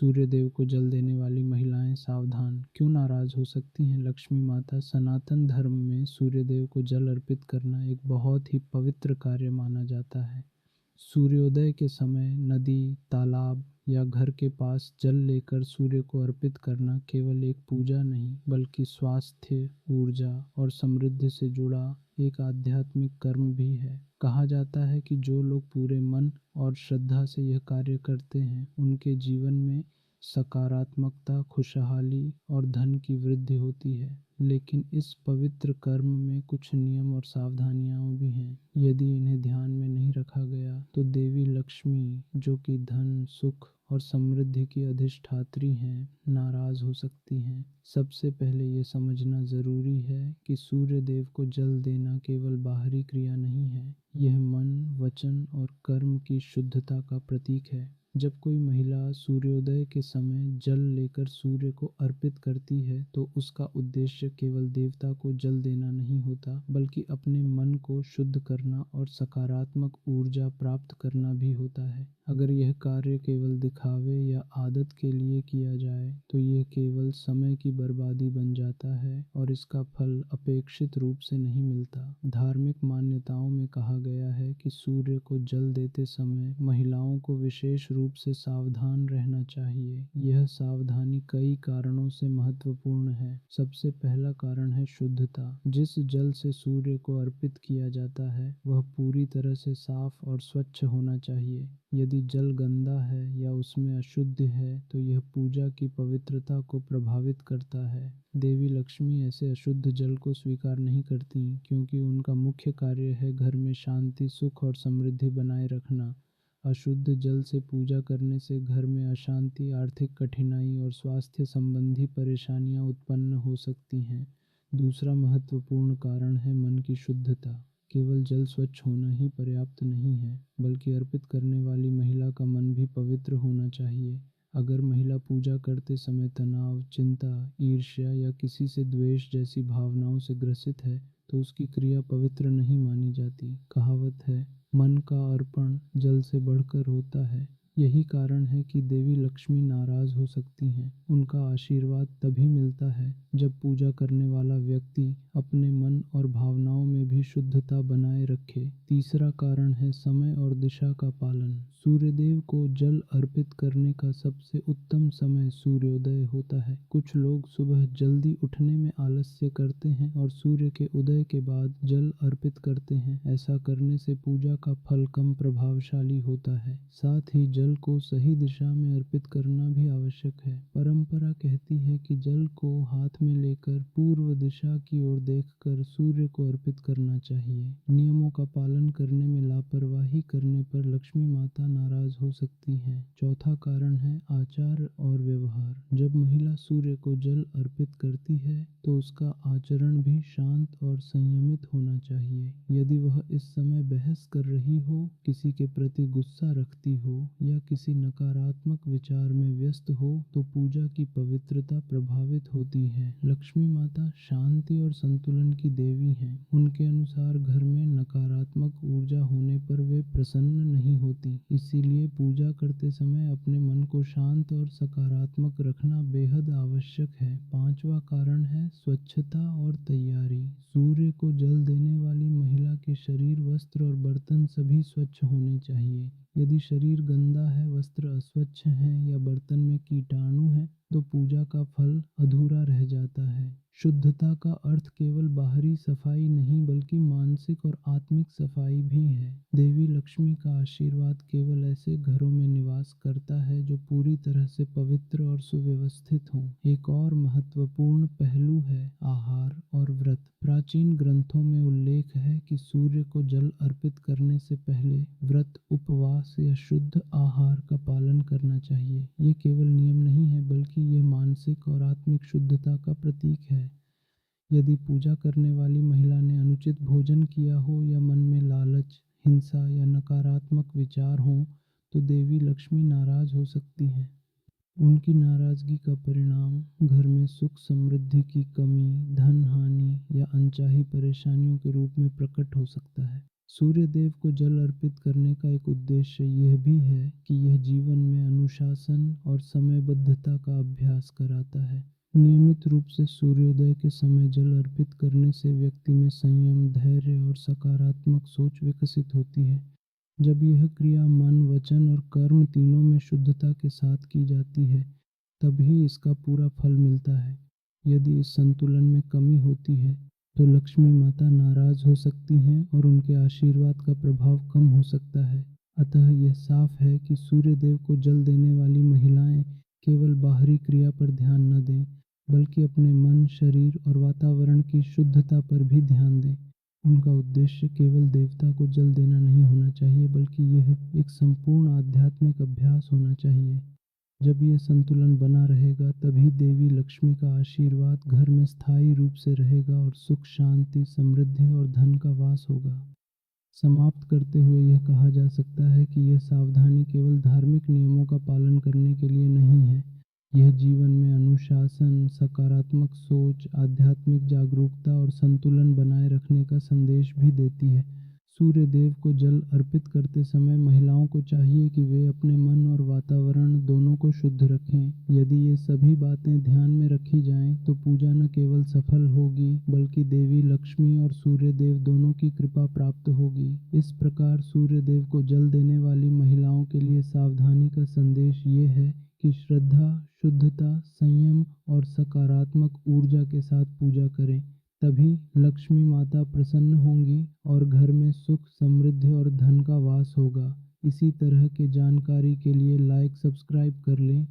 सूर्यदेव को जल देने वाली महिलाएं सावधान, क्यों नाराज हो सकती हैं लक्ष्मी माता। सनातन धर्म में सूर्यदेव को जल अर्पित करना एक बहुत ही पवित्र कार्य माना जाता है। सूर्योदय के समय नदी, तालाब या घर के पास जल लेकर सूर्य को अर्पित करना केवल एक पूजा नहीं, बल्कि स्वास्थ्य, ऊर्जा और समृद्धि से जुड़ा एक आध्यात्मिक कर्म भी है। कहा जाता है कि जो लोग पूरे मन और श्रद्धा से यह कार्य करते हैं, उनके जीवन में सकारात्मकता, खुशहाली और धन की वृद्धि होती है। लेकिन इस पवित्र कर्म में कुछ नियम और सावधानियां भी हैं। यदि इन्हें ध्यान में नहीं रखा गया तो देवी लक्ष्मी, जो कि धन, सुख और समृद्धि की अधिष्ठात्री हैं, नाराज हो सकती हैं। सबसे पहले ये समझना ज़रूरी है कि सूर्य देव को जल देना केवल बाहरी क्रिया नहीं है, यह मन, वचन और कर्म की शुद्धता का प्रतीक है। जब कोई महिला सूर्योदय के समय जल लेकर सूर्य को अर्पित करती है, तो उसका उद्देश्य केवल देवता को जल देना नहीं होता, बल्कि अपने मन को शुद्ध करना और सकारात्मक ऊर्जा प्राप्त करना भी होता है। अगर यह कार्य केवल दिखावे या आदत के लिए किया जाए, तो यह केवल समय की बर्बादी बन जाता है और इसका फल अपेक्षित रूप से नहीं मिलता। धार्मिक मान्यताओं में कहा गया है कि सूर्य को जल देते समय महिलाओं को विशेष रूप से सावधान रहना चाहिए। यह सावधानी कई कारणों से महत्वपूर्ण है। सबसे पहला कारण है शुद्धता। जिस जल से सूर्य को अर्पित किया जाता है, वह पूरी तरह से साफ और स्वच्छ होना चाहिए। यदि जल गंदा है या उसमें अशुद्ध है, तो यह पूजा की पवित्रता को प्रभावित करता है। देवी लक्ष्मी ऐसे अशुद्ध जल को स्वीकार नहीं करती, क्योंकि उनका मुख्य कार्य है घर में शांति, सुख और समृद्धि बनाए रखना। अशुद्ध जल से पूजा करने से घर में अशांति, आर्थिक कठिनाई और स्वास्थ्य संबंधी परेशानियां उत्पन्न हो सकती हैं। दूसरा महत्वपूर्ण कारण है मन की शुद्धता। केवल जल स्वच्छ होना ही पर्याप्त नहीं है, बल्कि अर्पित करने वाली महिला का मन भी पवित्र होना चाहिए। अगर महिला पूजा करते समय तनाव, चिंता, ईर्ष्या या किसी से द्वेष जैसी भावनाओं से ग्रसित है, तो उसकी क्रिया पवित्र नहीं मानी जाती। कहावत है, मन का अर्पण जल से बढ़कर होता है। यही कारण है कि देवी लक्ष्मी नाराज हो सकती हैं। उनका आशीर्वाद तभी मिलता है जब पूजा करने वाला व्यक्ति अपने मन और भावनाओं में भी शुद्धता बनाए रखे। तीसरा कारण है समय और दिशा का पालन। सूर्यदेव को जल अर्पित करने का सबसे उत्तम समय सूर्योदय होता है। कुछ लोग सुबह जल्दी उठने में आलस्य करते हैं और सूर्य के उदय के बाद जल अर्पित करते हैं। ऐसा करने से पूजा का फल कम प्रभावशाली होता है। साथ ही जल को सही दिशा में अर्पित करना भी आवश्यक है। परंपरा कहती है कि जल को हाथ में लेकर पूर्व दिशा की ओर देखकर सूर्य को अर्पित करना चाहिए। नियमों का पालन करने में लापरवाही करने पर लक्ष्मी माता नाराज हो सकती हैं। चौथा कारण है आचार और व्यवहार। जब महिला सूर्य को जल अर्पित करती है, तो उसका आचरण भी शांत और संयमित होना चाहिए। यदि वह इस समय बहस कर रही हो, किसी के प्रति गुस्सा रखती हो या किसी नकारात्मक विचार में व्यस्त हो, तो पूजा की पवित्रता प्रभावित होती है। लक्ष्मी माता शांति और संतुलन की देवी हैं। उनके अनुसार घर में नकारात्मक ऊर्जा होने पर वे प्रसन्न नहीं होती। इसीलिए पूजा करते समय अपने मन को शांत और सकारात्मक रखना बेहद आवश्यक है। पांचवा कारण है स्वच्छता और तैयारी। सूर्य को जल देने वाली महिला के शरीर, वस्त्र और बर्तन सभी स्वच्छ होने चाहिए। यदि शरीर गंदा है, वस्त्र अस्वच्छ हैं या बर्तन में कीटाणु है, तो पूजा का फल अधूरा रह जाता है। शुद्धता का अर्थ केवल बाहरी सफाई नहीं, बल्कि मानसिक और आत्मिक सफाई भी है। देवी लक्ष्मी का आशीर्वाद केवल ऐसे घरों में निवास करता है जो पूरी तरह से पवित्र और सुव्यवस्थित हों। एक और महत्वपूर्ण पहलू है आहार और व्रत। प्राचीन ग्रंथों में उल्लेख है कि सूर्य को जल अर्पित करने से पहले व्रत, उपवास या शुद्ध आहार का पालन करना चाहिए। ये केवल नियम नहीं है, बल्कि ये मानसिक और आत्मिक शुद्धता का प्रतीक है। यदि पूजा करने वाली महिला ने अनुचित भोजन किया हो या मन में लालच, हिंसा या नकारात्मक विचार हों, तो देवी लक्ष्मी नाराज हो सकती हैं। उनकी नाराजगी का परिणाम घर में सुख समृद्धि की कमी, धन हानि या अनचाही परेशानियों के रूप में प्रकट हो सकता है। सूर्य देव को जल अर्पित करने का एक उद्देश्य यह भी है कि यह जीवन में अनुशासन और समयबद्धता का अभ्यास कराता है। नियमित रूप से सूर्योदय के समय जल अर्पित करने से व्यक्ति में संयम, धैर्य और सकारात्मक सोच विकसित होती है। जब यह क्रिया मन, वचन और कर्म तीनों में शुद्धता के साथ की जाती है, तभी इसका पूरा फल मिलता है। यदि इस संतुलन में कमी होती है, तो लक्ष्मी माता नाराज हो सकती हैं और उनके आशीर्वाद का प्रभाव कम हो सकता है। अतः यह साफ है कि सूर्य देव को जल देने वाली महिलाएं केवल बाहरी क्रिया पर ध्यान न दें, बल्कि अपने मन, शरीर और वातावरण की शुद्धता पर भी ध्यान दें। उनका उद्देश्य केवल देवता को जल देना नहीं होना चाहिए, बल्कि यह एक संपूर्ण आध्यात्मिक अभ्यास होना चाहिए। जब ये संतुलन बना रहेगा, तभी देवी लक्ष्मी का आशीर्वाद घर में स्थायी रूप से रहेगा और सुख, शांति, समृद्धि और धन का वास होगा। समाप्त करते हुए यह कहा जा सकता है कि यह सावधानी केवल धार्मिक नियमों का पालन करने के लिए नहीं है। यह जीवन में अनुशासन, सकारात्मक सोच, आध्यात्मिक जागरूकता और संतुलन बनाए रखने का संदेश भी देती है। सूर्य देव को जल अर्पित करते समय महिलाओं को चाहिए कि वे अपने मन और वातावरण दोनों को शुद्ध रखें। यदि ये सभी बातें ध्यान में रखी जाएं, तो पूजा न केवल सफल होगी, बल्कि देवी लक्ष्मी और सूर्य देव दोनों की कृपा प्राप्त होगी। इस प्रकार सूर्य देव को जल देने वाली महिलाओं के लिए सावधानी का संदेश ये है कि श्रद्धा, शुद्धता, संयम और सकारात्मक ऊर्जा के साथ पूजा करें। तभी लक्ष्मी माता प्रसन्न होंगी और घर में सुख, समृद्धि और धन का वास होगा। इसी तरह की जानकारी के लिए लाइक, सब्सक्राइब कर लें।